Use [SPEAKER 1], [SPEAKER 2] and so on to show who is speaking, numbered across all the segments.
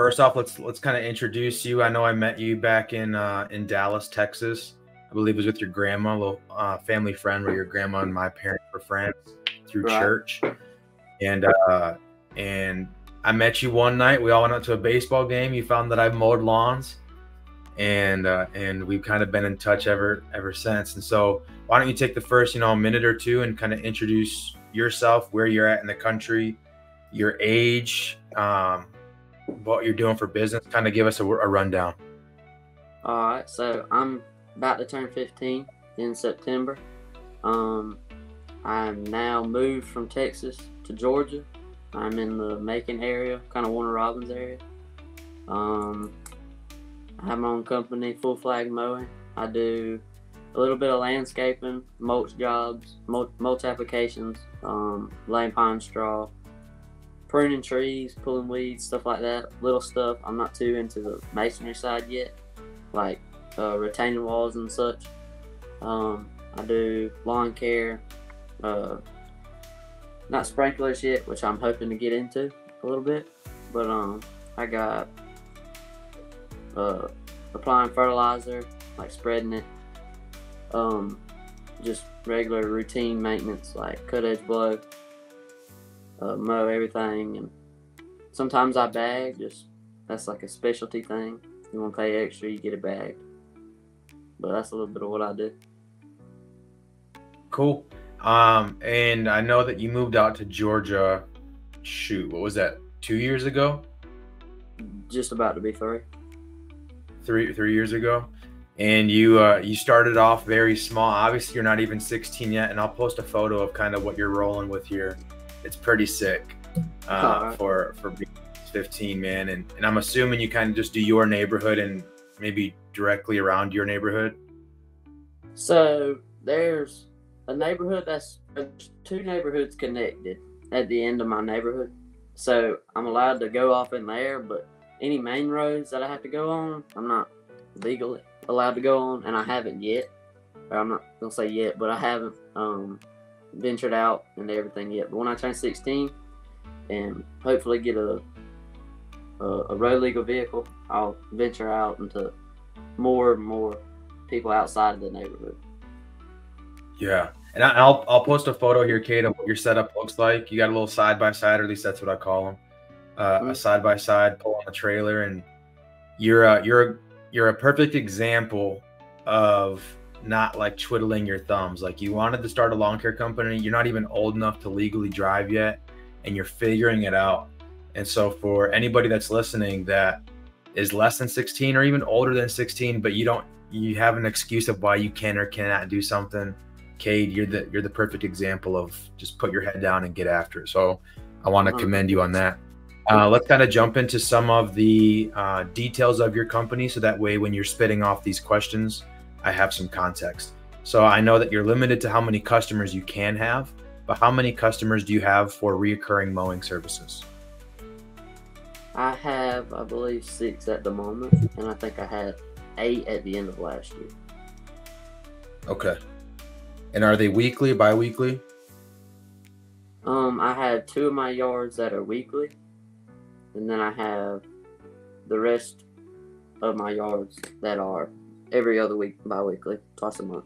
[SPEAKER 1] first off, let's kind of introduce you. I know I met you back in Dallas, Texas. I believe it was with your grandma, a little family friend where your grandma and my parents were friends through
[SPEAKER 2] Right.
[SPEAKER 1] church. And I met you one night. We all went out to a baseball game. You found that I've mowed lawns, and we've kind of been in touch ever since. And so why don't you take the first minute or two and kind of introduce yourself, where you're at in the country, your age, what you're doing for business, kind of give us a rundown.
[SPEAKER 2] All right, so I'm about to turn 15 in September. I'm now moved from Texas to Georgia. I'm in the Macon area, kind of Warner Robins area. I have my own company, Full Flag Mowing. I do a little bit of landscaping, mulch jobs, mulch applications, laying pine straw, pruning trees, pulling weeds, stuff like that. Little stuff. I'm not too into the masonry side yet, like retaining walls and such. I do lawn care, not sprinklers yet, which I'm hoping to get into a little bit. But I got applying fertilizer, like spreading it. Just regular routine maintenance, like cut edge blow, mow everything, and sometimes I bag. Just that's like a specialty thing. You want to pay extra, you get it bagged. But that's a little bit of what I do.
[SPEAKER 1] Cool. And I know that you moved out to Georgia. Shoot, what was that? 2 years ago?
[SPEAKER 2] Just about to be 3.
[SPEAKER 1] 3 years ago. And you started off very small. Obviously, you're not even 16 yet. And I'll post a photo of kind of what you're rolling with here. It's pretty sick for being 15, man. And I'm assuming you kind of just do your neighborhood and maybe directly around your neighborhood.
[SPEAKER 2] So there's a neighborhood there's 2 neighborhoods connected at the end of my neighborhood. So I'm allowed to go off in there, but any main roads that I have to go on, I'm not legally allowed to go on, and I haven't yet. Or I'm not gonna say yet, but I haven't ventured out into everything yet. But when I turn 16 and hopefully get a road legal vehicle, I'll venture out into more and more people outside of the neighborhood.
[SPEAKER 1] Yeah, and I'll post a photo here, Kate, of what your setup looks like. You got a little side by side, or at least that's what I call them, a side by side pull on the trailer, and you're a perfect example of not like twiddling your thumbs. Like, you wanted to start a lawn care company. You're not even old enough to legally drive yet, and you're figuring it out. And so for anybody that's listening that is less than 16 or even older than 16, but you have an excuse of why you can or cannot do something, Cade, you're the perfect example of just put your head down and get after it. So I want to commend you on that. Let's kind of jump into some of the details of your company, so that way when you're spitting off these questions, I have some context. So I know that you're limited to how many customers you can have, but how many customers do you have for reoccurring mowing services?
[SPEAKER 2] I have, I believe, 6 at the moment, and I think I had 8 at the end of last year.
[SPEAKER 1] Okay. And are they weekly, bi-weekly?
[SPEAKER 2] I have 2 of my yards that are weekly, and then I have the rest of my yards that are every other week, bi-weekly, twice a month.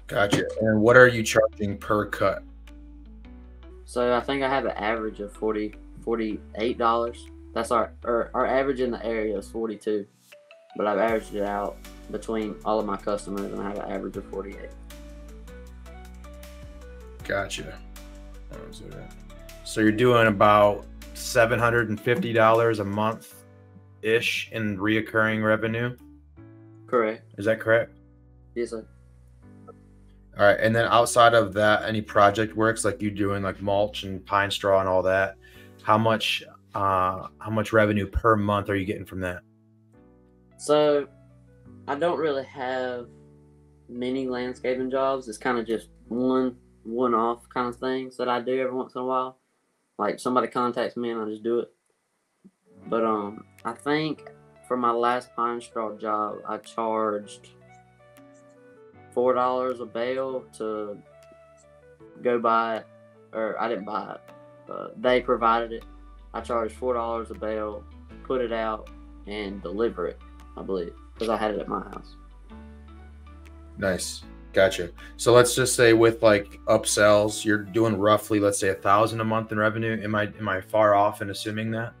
[SPEAKER 1] Gotcha. And what are you charging per cut?
[SPEAKER 2] So I think I have an average of $48. That's our average in the area is 42, but I've averaged it out between all of my customers, and I have an average of 48.
[SPEAKER 1] Gotcha. So you're doing about $750 a month ish in reoccurring revenue?
[SPEAKER 2] Correct.
[SPEAKER 1] Is that correct?
[SPEAKER 2] Yes, sir.
[SPEAKER 1] All right. And then outside of that, any project works, like you doing like mulch and pine straw and all that, how much revenue per month are you getting from that?
[SPEAKER 2] So I don't really have many landscaping jobs. It's kind of just one-off kind of things that I do every once in a while. Like, somebody contacts me and I just do it. But I think for my last pine straw job, I charged $4 a bale to go buy it, or I didn't buy it. They provided it. I charge $4 a bale, put it out, and deliver it, I believe, because I had it at my house.
[SPEAKER 1] Nice. Gotcha. So let's just say with like upsells, you're doing roughly, let's say 1,000 a month in revenue. Am I far off in assuming that?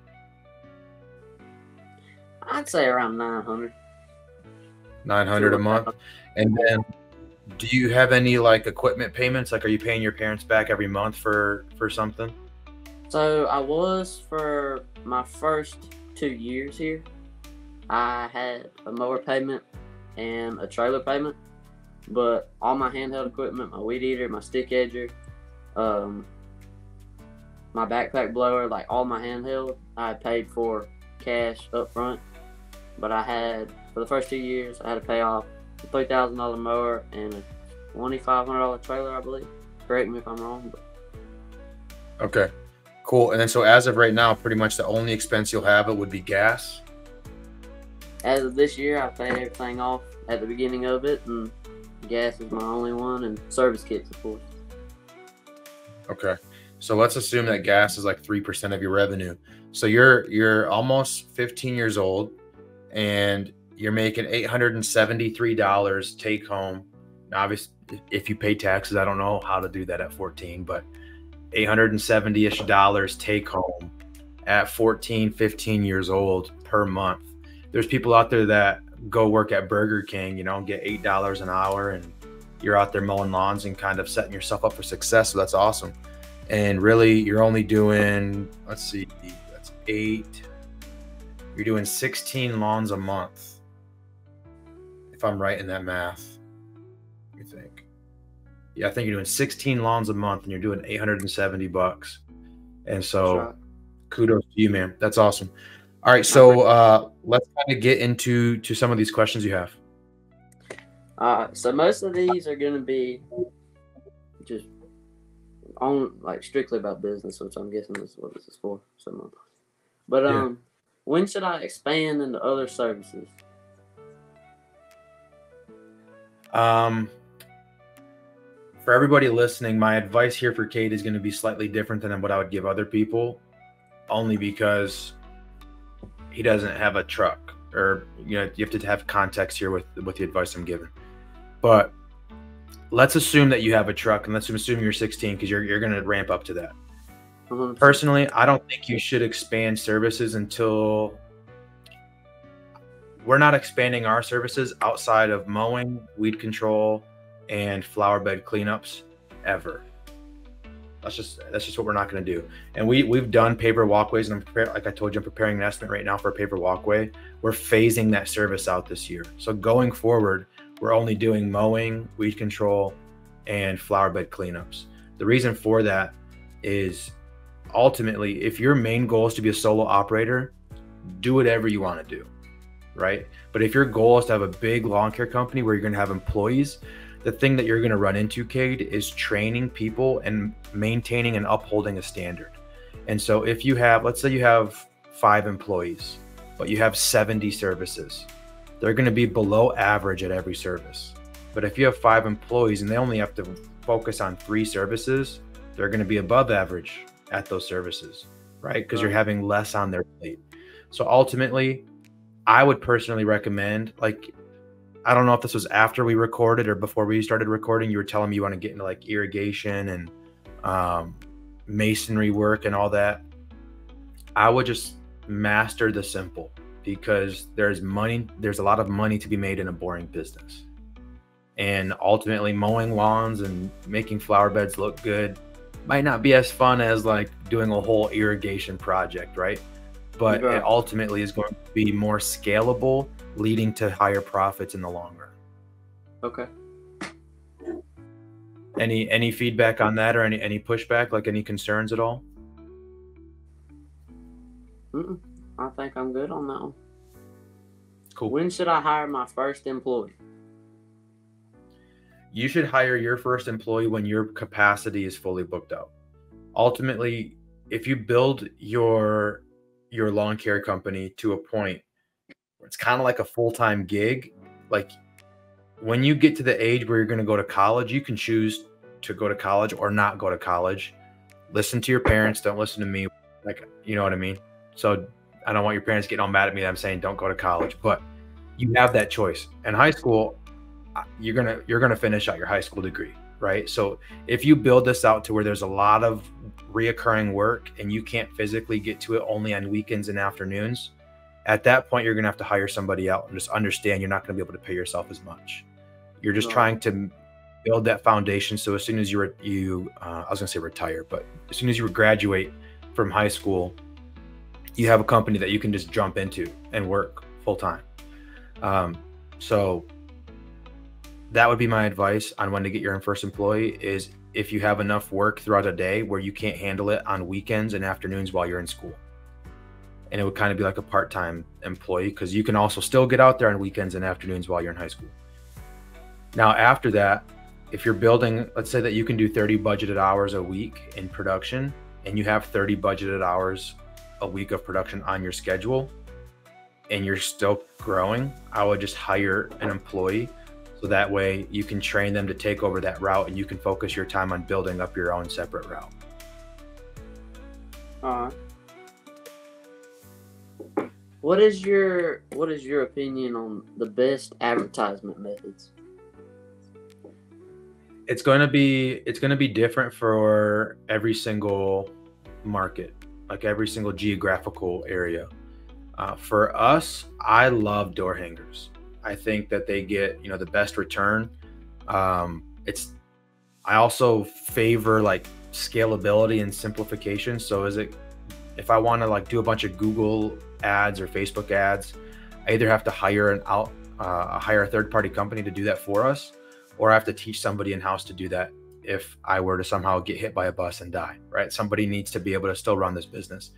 [SPEAKER 2] I'd say around 900.
[SPEAKER 1] 900 a month. And then do you have any like equipment payments? Like, are you paying your parents back every month for something?
[SPEAKER 2] So I was for my first 2 years here. I had a mower payment and a trailer payment, but all my handheld equipment, my weed eater, my stick edger, my backpack blower, like all my handheld, I had paid for cash up front. But I had, for the first 2 years, I had to pay off a $3,000 mower and a $2,500 trailer, I believe. Correct me if I'm wrong. But.
[SPEAKER 1] Okay, cool. And then so as of right now, pretty much the only expense you'll have it would be gas.
[SPEAKER 2] As of this year, I paid everything off at the beginning of it, and gas is my only one, and service kits, of course.
[SPEAKER 1] Okay, so let's assume that gas is like 3% of your revenue. So you're almost 15 years old, and you're making $873 take home. Now, obviously, if you pay taxes, I don't know how to do that at 14, but $870-ish take home at 14, 15 years old per month. There's people out there that go work at Burger King, you know, get $8 an hour, and you're out there mowing lawns and kind of setting yourself up for success. So that's awesome. And really, you're only doing, let's see, that's 8. You're doing 16 lawns a month, if I'm right in that math. Let me think. Yeah, I think you're doing 16 lawns a month, and you're doing $870. And so, kudos to you, man. That's awesome. All right, so let's kind of get into some of these questions you have.
[SPEAKER 2] So most of these are going to be just on like strictly about business, which I'm guessing is what this is for. But when should I expand into other services?
[SPEAKER 1] For everybody listening, my advice here for Kate is going to be slightly different than what I would give other people, only because he doesn't have a truck, or you know, you have to have context here with the advice I'm giving. But let's assume that you have a truck, and let's assume you're 16, because you're going to ramp up to that. Personally, I don't think you should expand services until we're not expanding our services outside of mowing, weed control, and flower bed cleanups ever. That's just what we're not going to do. And we've done paver walkways, and like I told you, I'm preparing an estimate right now for a paver walkway. We're phasing that service out this year. So going forward, we're only doing mowing, weed control, and flower bed cleanups. The reason for that is ultimately, if your main goal is to be a solo operator, do whatever you want to do, right? But if your goal is to have a big lawn care company where you're going to have employees, the thing that you're going to run into, Cade, is training people and maintaining and upholding a standard. And so if you have, let's say you have 5 employees, but you have 70 services, they're going to be below average at every service. But if you have 5 employees and they only have to focus on 3 services, they're going to be above average at those services, right? Because you're having less on their plate. So ultimately, I would personally recommend, like, I don't know if this was after we recorded or before we started recording, you were telling me you want to get into like irrigation and masonry work and all that. I would just master the simple, because there's a lot of money to be made in a boring business. And ultimately, mowing lawns and making flower beds look good might not be as fun as like doing a whole irrigation project, right? But it ultimately is going to be more scalable, leading to higher profits in the long run.
[SPEAKER 2] Okay.
[SPEAKER 1] Any feedback on that, or any pushback, like any concerns at all?
[SPEAKER 2] I think I'm good on that one.
[SPEAKER 1] Cool.
[SPEAKER 2] When should I hire my first employee?
[SPEAKER 1] You should hire your first employee when your capacity is fully booked out. Ultimately, if you build your lawn care company to a point where it's kind of like a full-time gig, like when you get to the age where you're going to go to college, you can choose to go to college or not go to college. Listen to your parents. Don't listen to me. Like, you know what I mean? So I don't want your parents getting all mad at me that I'm saying don't go to college, but you have that choice. In high school, you're gonna finish out your high school degree, right? So if you build this out to where there's a lot of reoccurring work and you can't physically get to it only on weekends and afternoons, at that point you're gonna have to hire somebody out and just understand you're not gonna be able to pay yourself as much. You're just trying to build that foundation. So as soon as I was gonna say retire, but as soon as you graduate from high school, you have a company that you can just jump into and work full time. So that would be my advice on when to get your first employee is if you have enough work throughout a day where you can't handle it on weekends and afternoons while you're in school. And it would kind of be like a part-time employee because you can also still get out there on weekends and afternoons while you're in high school. Now, after that, if you're building, let's say that you can do 30 budgeted hours a week in production and you have 30 budgeted hours a week of production on your schedule and you're still growing, I would just hire an employee. So that way you can train them to take over that route and you can focus your time on building up your own separate route.
[SPEAKER 2] What is your opinion on the best advertisement methods?
[SPEAKER 1] It's going to be different for every single market, like every single geographical area. For us, I love door hangers. I think that they get, the best return. I also favor like scalability and simplification. So if I want to like do a bunch of Google ads or Facebook ads, I either have to hire a third-party company to do that for us, or I have to teach somebody in-house to do that if I were to somehow get hit by a bus and die, right? Somebody needs to be able to still run this business.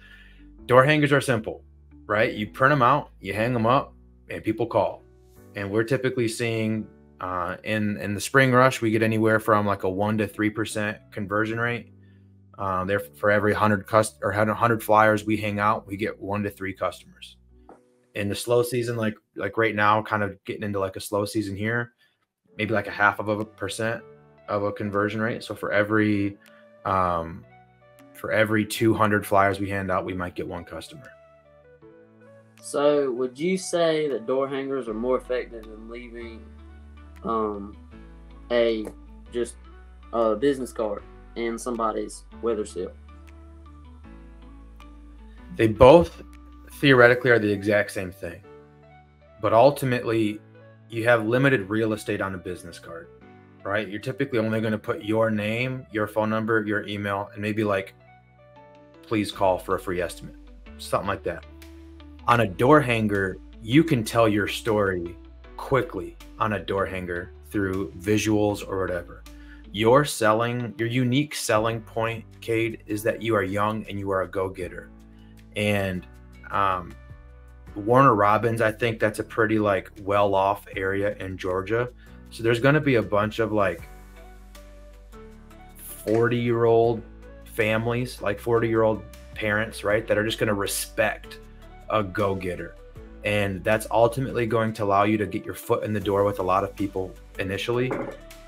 [SPEAKER 1] Door hangers are simple, right? You print them out, you hang them up, and people call. And we're typically seeing in the spring rush, we get anywhere from like a 1% to 3% conversion rate. There for every 100 flyers we hang out, we get 1 to 3 customers. In the slow season, like right now, kind of getting into like a slow season here, maybe like a 0.5% of a conversion rate. So for every 200 flyers we hand out, we might get 1 customer.
[SPEAKER 2] So would you say that door hangers are more effective than leaving a business card in somebody's weather seal?
[SPEAKER 1] They both theoretically are the exact same thing, but ultimately you have limited real estate on a business card, right? You're typically only going to put your name, your phone number, your email, and maybe like, please call for a free estimate, something like that. On a door hanger, you can tell your story quickly on a door hanger through visuals or whatever. Your unique selling point, Cade, is that you are young and you are a go-getter. And Warner Robins, I think that's a pretty like well-off area in Georgia. So there's going to be a bunch of like 40-year-old families, like 40-year-old parents, right, that are just going to respect a go-getter. And that's ultimately going to allow you to get your foot in the door with a lot of people initially.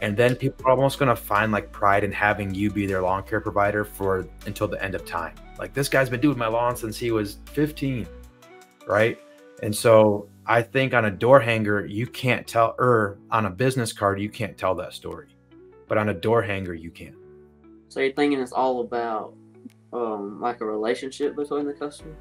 [SPEAKER 1] And then people are almost going to find like pride in having you be their lawn care provider until the end of time. Like, this guy's been doing my lawn since he was 15, right? And so I think on a door hanger, you can't tell, or on a business card, you can't tell that story. But on a door hanger, you can.
[SPEAKER 2] So you're thinking it's all about like a relationship between the customer?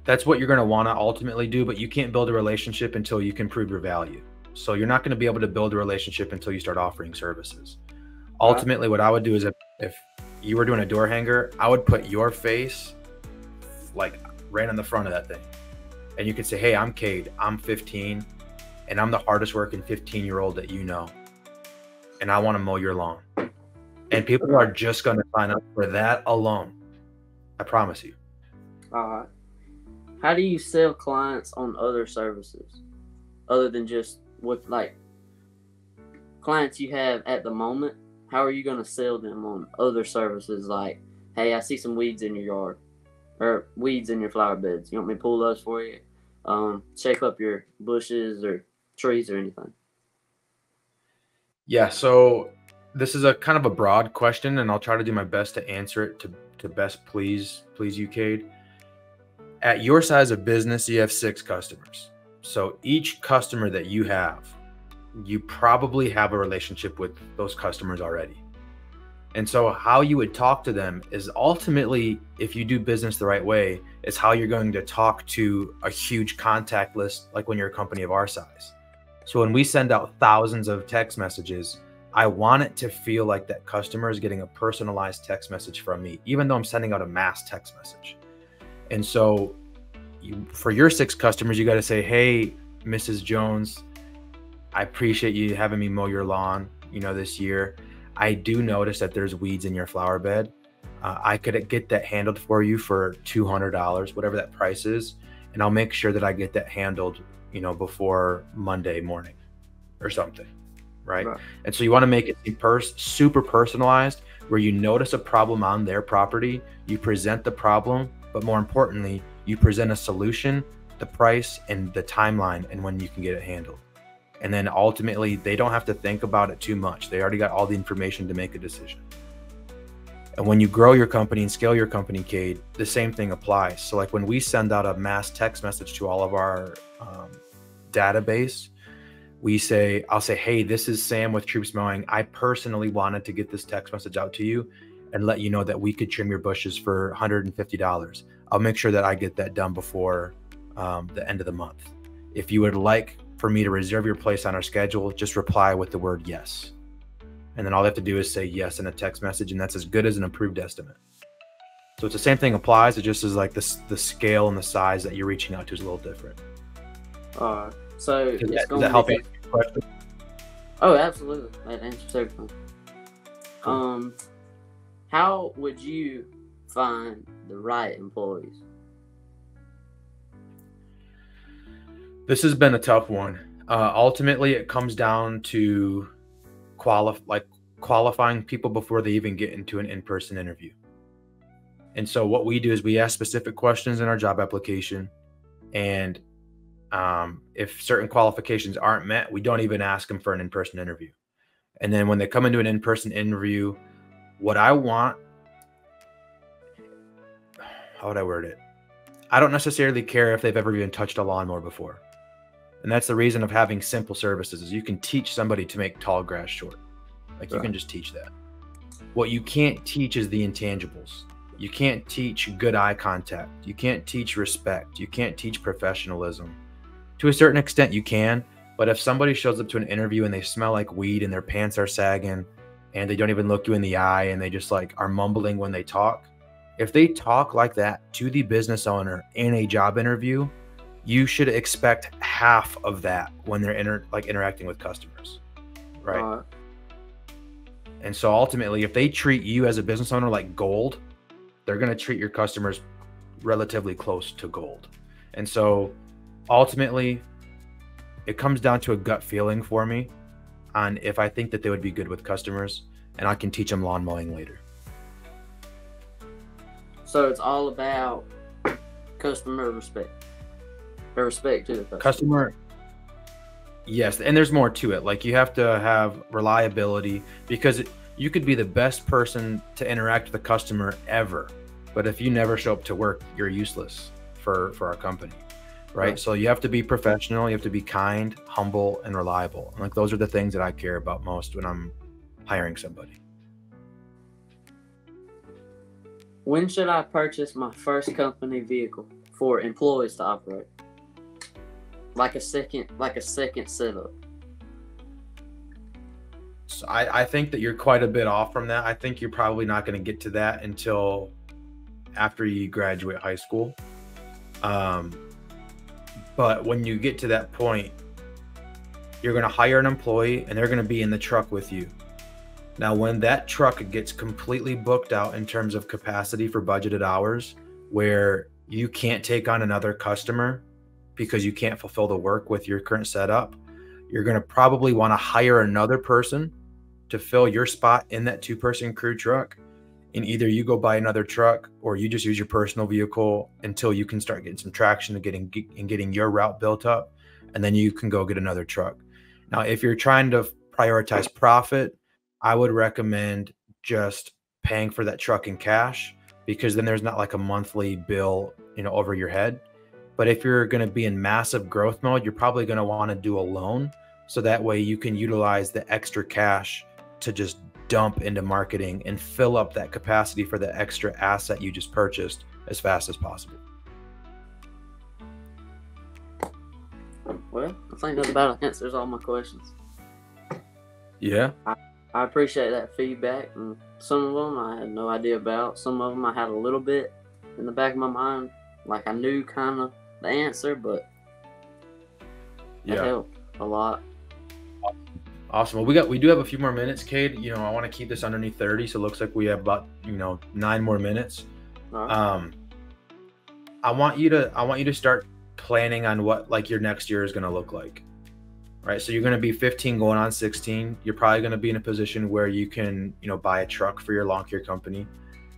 [SPEAKER 1] That's what you're going to want to ultimately do, but you can't build a relationship until you can prove your value. So you're not going to be able to build a relationship until you start offering services. Ultimately, what I would do is if you were doing a door hanger, I would put your face like right on the front of that thing. And you could say, hey, I'm Cade, I'm 15, and I'm the hardest working 15-year-old that you know. And I want to mow your lawn. And people are just going to sign up for that alone. I promise you.
[SPEAKER 2] All right. How do you sell clients on other services other than just with like clients you have at the moment? How are you going to sell them on other services like, hey, I see some weeds in your yard or weeds in your flower beds. You want me to pull those for you? Shape up your bushes or trees or anything?
[SPEAKER 1] Yeah. So this is a kind of a broad question, and I'll try to do my best to answer it to best please you, Cade. At your size of business, you have 6 customers. So each customer that you have, you probably have a relationship with those customers already. And so how you would talk to them is ultimately, if you do business the right way, is how you're going to talk to a huge contact list, like when you're a company of our size. So when we send out thousands of text messages, I want it to feel like that customer is getting a personalized text message from me, even though I'm sending out a mass text message. And so for your 6 customers, you got to say, hey, Mrs. Jones, I appreciate you having me mow your lawn, this year. I do notice that there's weeds in your flower bed. I could get that handled for you for $200, whatever that price is. And I'll make sure that I get that handled, before Monday morning or something. Right. And so you want to make it super personalized, where you notice a problem on their property, you present the problem, but more importantly, you present a solution, the price, and the timeline, and when you can get it handled. And then ultimately, they don't have to think about it too much. They already got all the information to make a decision. And when you grow your company and scale your company, Cade, the same thing applies. So like when we send out a mass text message to all of our database, I'll say, hey, this is Sam with Troops Mowing. I personally wanted to get this text message out to you and let you know that we could trim your bushes for $150. I'll make sure that I get that done before the end of the month. If you would like for me to reserve your place on our schedule, just reply with the word yes. And then all they have to do is say yes in a text message, and that's as good as an approved estimate. So it's the same thing applies. It just is like the scale and the size that you're reaching out to is a little different.
[SPEAKER 2] So
[SPEAKER 1] does that help answer your question?
[SPEAKER 2] Oh, absolutely. That answers everything.
[SPEAKER 1] Cool.
[SPEAKER 2] How would you find the right employees?
[SPEAKER 1] This has been a tough one. Ultimately, it comes down to qualifying people before they even get into an in-person interview. And so what we do is we ask specific questions in our job application, and if certain qualifications aren't met, we don't even ask them for an in-person interview. And then when they come into an in-person interview, what I want, how would I word it? I don't necessarily care if they've ever even touched a lawnmower before. And that's the reason of having simple services, is you can teach somebody to make tall grass short. Like you can just teach that. What you can't teach is the intangibles. You can't teach good eye contact. You can't teach respect. You can't teach professionalism. To a certain extent you can, but if somebody shows up to an interview and they smell like weed and their pants are sagging and they don't even look you in the eye and they just like are mumbling when they talk, if they talk like that to the business owner in a job interview, you should expect half of that when they're interacting with customers, right? And so ultimately, if they treat you as a business owner like gold, they're going to treat your customers relatively close to gold. And so ultimately, it comes down to a gut feeling for me on if I think that they would be good with customers, and I can teach them lawn mowing later.
[SPEAKER 2] So it's all about customer respect. Or respect to the
[SPEAKER 1] customer. Yes, and there's more to it. Like you have to have reliability, because you could be the best person to interact with a customer ever, but if you never show up to work, you're useless for our company, right? So you have to be professional, you have to be kind, humble, and reliable. And like those are the things that I care about most when I'm hiring somebody.
[SPEAKER 2] When should I purchase my first company vehicle for employees to operate? Like a second setup.
[SPEAKER 1] So I think that you're quite a bit off from that. I think you're probably not going to get to that until after you graduate high school. But when you get to that point, you're going to hire an employee and they're going to be in the truck with you. Now, when that truck gets completely booked out in terms of capacity for budgeted hours, where you can't take on another customer because you can't fulfill the work with your current setup, you're going to probably want to hire another person to fill your spot in that 2-person crew truck. And either you go buy another truck or you just use your personal vehicle until you can start getting some traction and getting your route built up. And then you can go get another truck. Now, if you're trying to prioritize profit, I would recommend just paying for that truck in cash, because then there's not like a monthly bill, over your head. But if you're going to be in massive growth mode, you're probably going to want to do a loan. So that way you can utilize the extra cash to just dump into marketing and fill up that capacity for the extra asset you just purchased as fast as possible.
[SPEAKER 2] Well, I think that about answers all my questions.
[SPEAKER 1] Yeah.
[SPEAKER 2] I appreciate that feedback. And some of them I had no idea about. Some of them I had a little bit in the back of my mind. Like I knew kind of the answer, but it helped a lot.
[SPEAKER 1] Awesome. Well, we do have a few more minutes, Cade. I want to keep this underneath 30, so it looks like we have about 9 more minutes.
[SPEAKER 2] Right.
[SPEAKER 1] I want you to start planning on what like your next year is going to look like. Right? So you're going to be 15 going on 16. You're probably going to be in a position where you can, buy a truck for your lawn care company.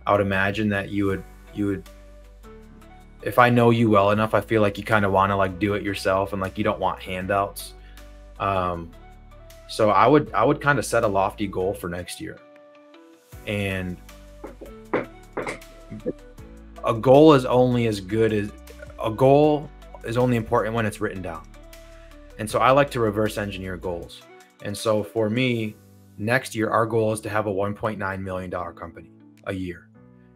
[SPEAKER 1] I would imagine that you would, if I know you well enough, I feel like you kind of want to like do it yourself and like you don't want handouts. So I would kind of set a lofty goal for next year. And a goal is only important when it's written down. And so I like to reverse engineer goals. And so for me, next year, our goal is to have a $1.9 million company a year.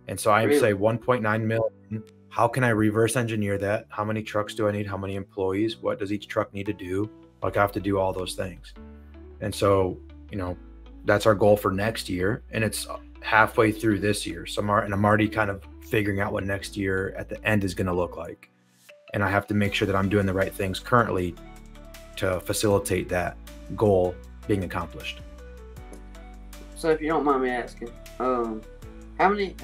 [SPEAKER 1] And so I say 1.9 million. How can I reverse engineer that? How many trucks do I need? How many employees? What does each truck need to do? Like I have to do all those things. And so, that's our goal for next year. And it's halfway through this year. So I'm already kind of figuring out what next year at the end is going to look like. And I have to make sure that I'm doing the right things currently to facilitate that goal being accomplished.
[SPEAKER 2] So if you don't mind me asking, how many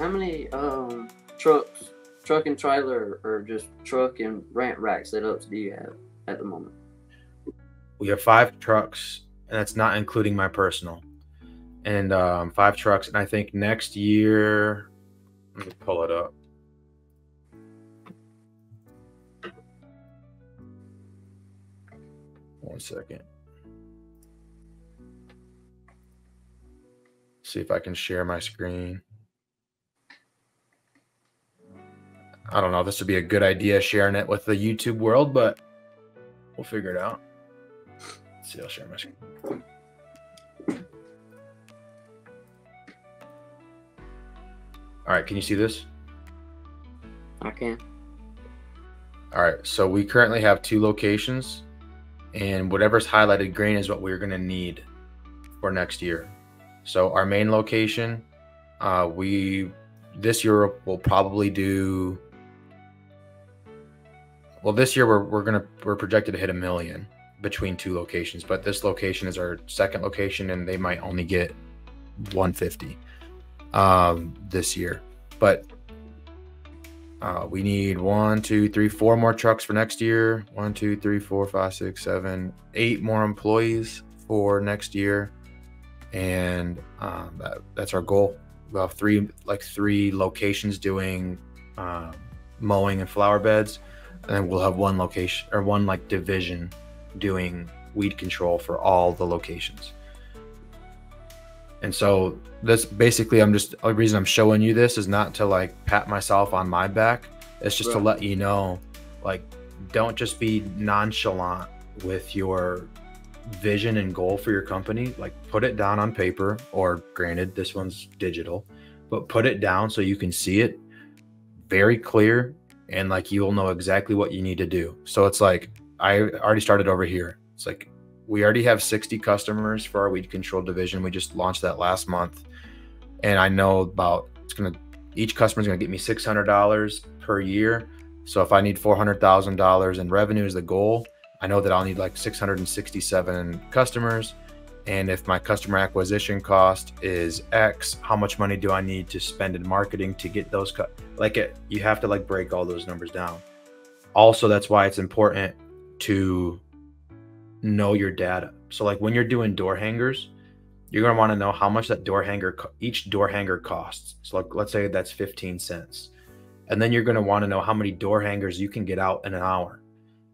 [SPEAKER 2] truck and trailer or just truck and rent rack setups do you have at the moment?
[SPEAKER 1] We have 5 trucks, and that's not including my personal, and 5 trucks. And I think next year, let me pull it up. One second. See if I can share my screen. I don't know if this would be a good idea sharing it with the YouTube world, but we'll figure it out. Let's see, I'll share my screen. All right, can you see this?
[SPEAKER 2] I can.
[SPEAKER 1] All right, so we currently have 2 locations, and whatever's highlighted green is what we're going to need for next year. So our main location, this year we'll probably do. Well, this year we're projected to hit $1 million between 2 locations, but this location is our second location, and they might only get 150 this year. But we need 1, 2, 3, 4 more trucks for next year. 1, 2, 3, 4, 5, 6, 7, 8 more employees for next year, and that's our goal. We'll have 3 locations doing mowing and flower beds, and then we'll have 1 location or 1 division doing weed control for all the locations. And so this basically, the reason I'm showing you this is not to pat myself on my back. It's just to let you know, don't just be nonchalant with your vision and goal for your company. Put it down on paper, or granted, this one's digital, but put it down so you can see it very clear, and you'll know exactly what you need to do. So it's I already started over here. It's we already have 60 customers for our weed control division. We just launched that last month. And I know each customer is going to get me $600 per year. So if I need $400,000 in revenue as the goal, I know that I'll need 667 customers. And if my customer acquisition cost is X, how much money do I need to spend in marketing to get those you have to break all those numbers down. Also, that's why it's important to know your data. So when you're doing door hangers, you're going to want to know how much each door hanger costs. So let's say that's 15 cents. And then you're going to want to know how many door hangers you can get out in an hour,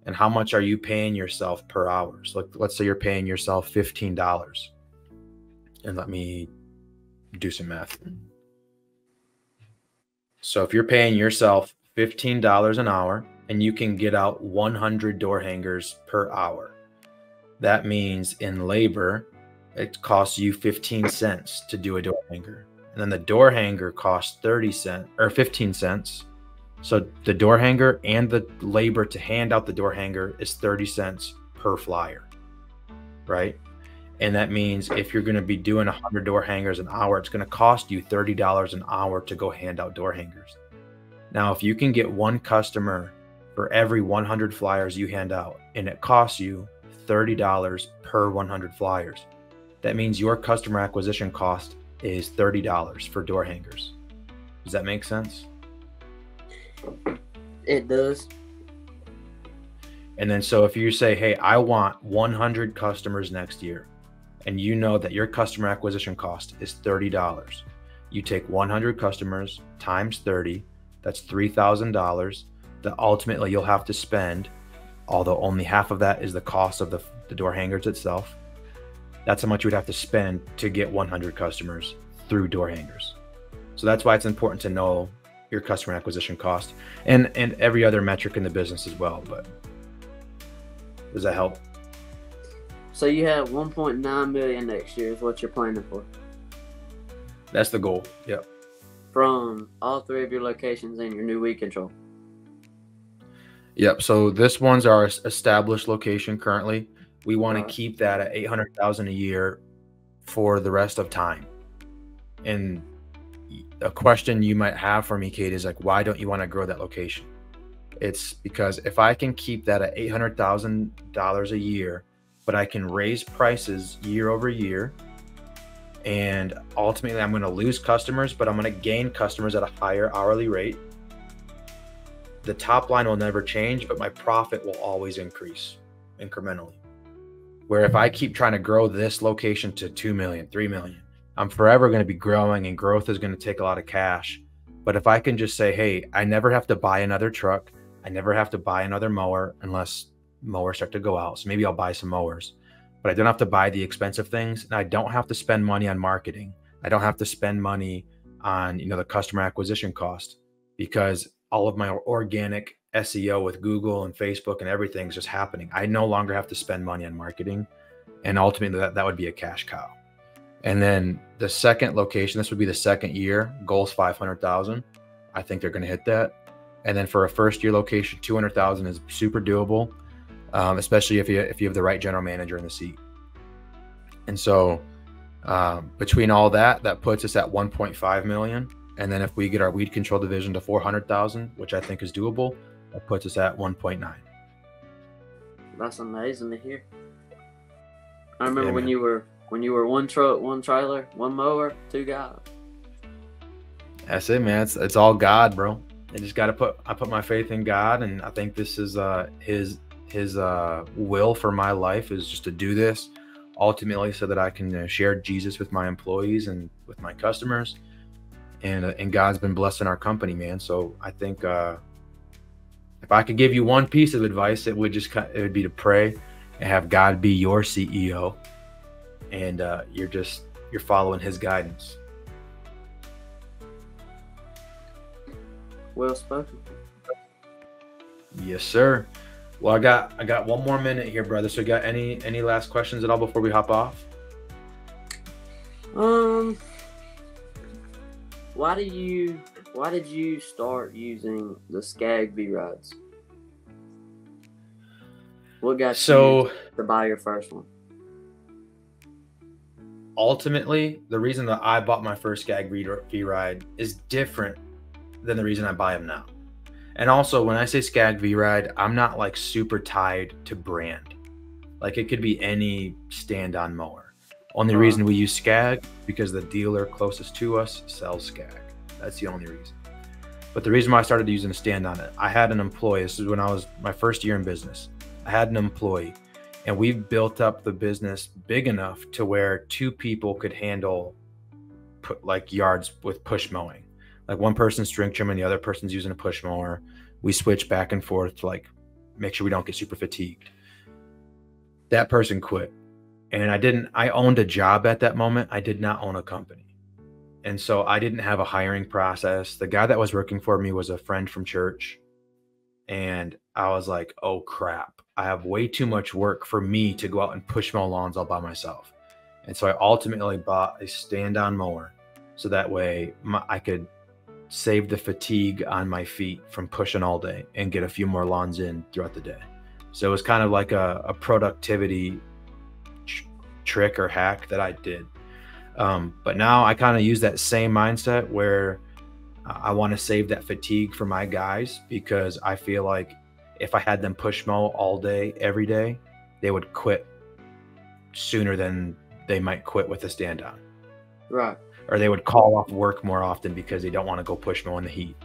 [SPEAKER 1] and how much are you paying yourself per hour. So let's say you're paying yourself $15. And let me do some math. So if you're paying yourself $15 an hour and you can get out 100 door hangers per hour, that means in labor, it costs you 15 cents to do a door hanger. And then the door hanger costs 30 cents or 15 cents. So the door hanger and the labor to hand out the door hanger is 30 cents per flyer, right? And that means if you're going to be doing 100 door hangers an hour, it's going to cost you $30 an hour to go hand out door hangers. Now, if you can get one customer for every 100 flyers you hand out, and it costs you $30 per 100 flyers, that means your customer acquisition cost is $30 for door hangers. Does that make sense?
[SPEAKER 2] It does.
[SPEAKER 1] And then so if you say, hey, I want 100 customers next year, and you know that your customer acquisition cost is $30, you take 100 customers times 30, that's $3,000 that ultimately you'll have to spend, although only half of that is the cost of the door hangers itself. That's how much you would have to spend to get 100 customers through door hangers. So that's why it's important to know your customer acquisition cost and every other metric in the business as well. But does that help?
[SPEAKER 2] So you have 1.9 million next year is what you're planning for?
[SPEAKER 1] That's the goal. Yep.
[SPEAKER 2] From all three of your locations and your new weed control?
[SPEAKER 1] Yep. So this one's our established location currently. We want to keep that at 800,000 a year for the rest of time. And a question you might have for me, Kate, is like, why don't you want to grow that location? It's because if I can keep that at $800,000 a year, but I can raise prices year over year, and ultimately I'm going to lose customers, but I'm going to gain customers at a higher hourly rate. The top line will never change, but my profit will always increase incrementally. Where if I keep trying to grow this location to 2 million, 3 million, I'm forever going to be growing, and growth is going to take a lot of cash. But if I can just say, hey, I never have to buy another truck, I never have to buy another mower unless mowers start to go out. So maybe I'll buy some mowers, but I don't have to buy the expensive things, and I don't have to spend money on marketing. I don't have to spend money on, the customer acquisition cost, because all of my organic SEO with Google and Facebook and everything is just happening. I no longer have to spend money on marketing, and ultimately that would be a cash cow. And then the second location, this would be the second year, goal's 500,000. I think they're going to hit that. And then for a first year location, 200,000 is super doable, especially if you have the right general manager in the seat. And so between all that puts us at 1.5 million. And then if we get our weed control division to 400,000, which I think is doable, that puts us at 1.9.
[SPEAKER 2] That's amazing to hear. I remember when you were one truck, one trailer, one mower, 2 guys.
[SPEAKER 1] That's it, man. It's all God, bro. I just got to I put my faith in God, and I think this is his will for my life is just to do this ultimately so that I can share Jesus with my employees and with my customers. And God's been blessing our company, man. So I think if I could give you one piece of advice, it would be to pray and have God be your CEO, and you're following his guidance.
[SPEAKER 2] Well spoken.
[SPEAKER 1] Yes, sir. Well, I got one more minute here, brother. So you got any last questions at all before we hop off?
[SPEAKER 2] Why did you start using the Skag V-Rides? What got you to buy your first one?
[SPEAKER 1] Ultimately, the reason that I bought my first Skag V-Ride is different than the reason I buy them now. And also, when I say Skag V-Ride, I'm not like super tied to brand. Like it could be any stand-on mower. Only reason we use Skag because the dealer closest to us sells Skag. That's the only reason. But the reason why I started using a stand on it, I had an employee. This is when I was my first year in business. I had an employee, and we built up the business big enough to where 2 people could handle like yards with push mowing. Like one person's string trimming, the other person's using a push mower. We switch back and forth to like make sure we don't get super fatigued. That person quit. And I owned a job at that moment. I did not own a company. And so I didn't have a hiring process. The guy that was working for me was a friend from church. And I was like, oh crap, I have way too much work for me to go out and push mow lawns all by myself. And so I ultimately bought a stand-on mower so that way I could save the fatigue on my feet from pushing all day and get a few more lawns in throughout the day. So it was kind of like a productivity trick or hack that I did. But now I kind of use that same mindset where I want to save that fatigue for my guys, because I feel like if I had them push mow all day, every day, they would quit sooner than they might quit with a stand on.
[SPEAKER 2] Right.
[SPEAKER 1] Or they would call off work more often because they don't want to go push mow in the heat.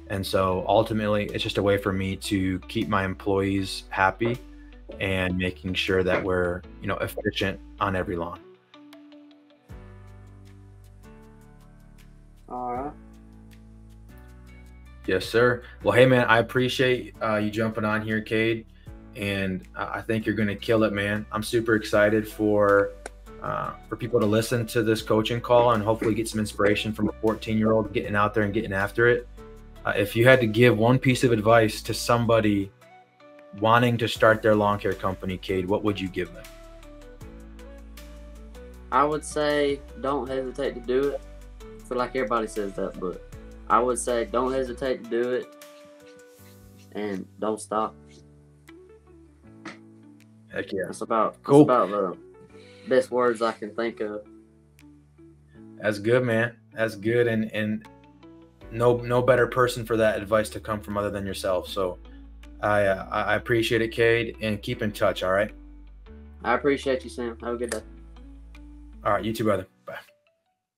[SPEAKER 1] And so ultimately, it's just a way for me to keep my employees happy and making sure that we're, efficient on every lawn.
[SPEAKER 2] All right.
[SPEAKER 1] Yes, sir. Well, hey, man, I appreciate you jumping on here, Cade, and I think you're going to kill it, man. I'm super excited for people to listen to this coaching call and hopefully get some inspiration from a 14-year-old getting out there and getting after it. If you had to give one piece of advice to somebody wanting to start their lawn care company, Cade, what would you give them?
[SPEAKER 2] I would say don't hesitate to do it. I feel like everybody says that, but I would say don't hesitate to do it and don't stop.
[SPEAKER 1] Heck yeah.
[SPEAKER 2] That's about the best words I can think of.
[SPEAKER 1] That's good, man. That's good. And no better person for that advice to come from other than yourself. So I appreciate it, Cade, and keep in touch. All right.
[SPEAKER 2] I appreciate you, Sam. Have a good day.
[SPEAKER 1] All right. You too, brother.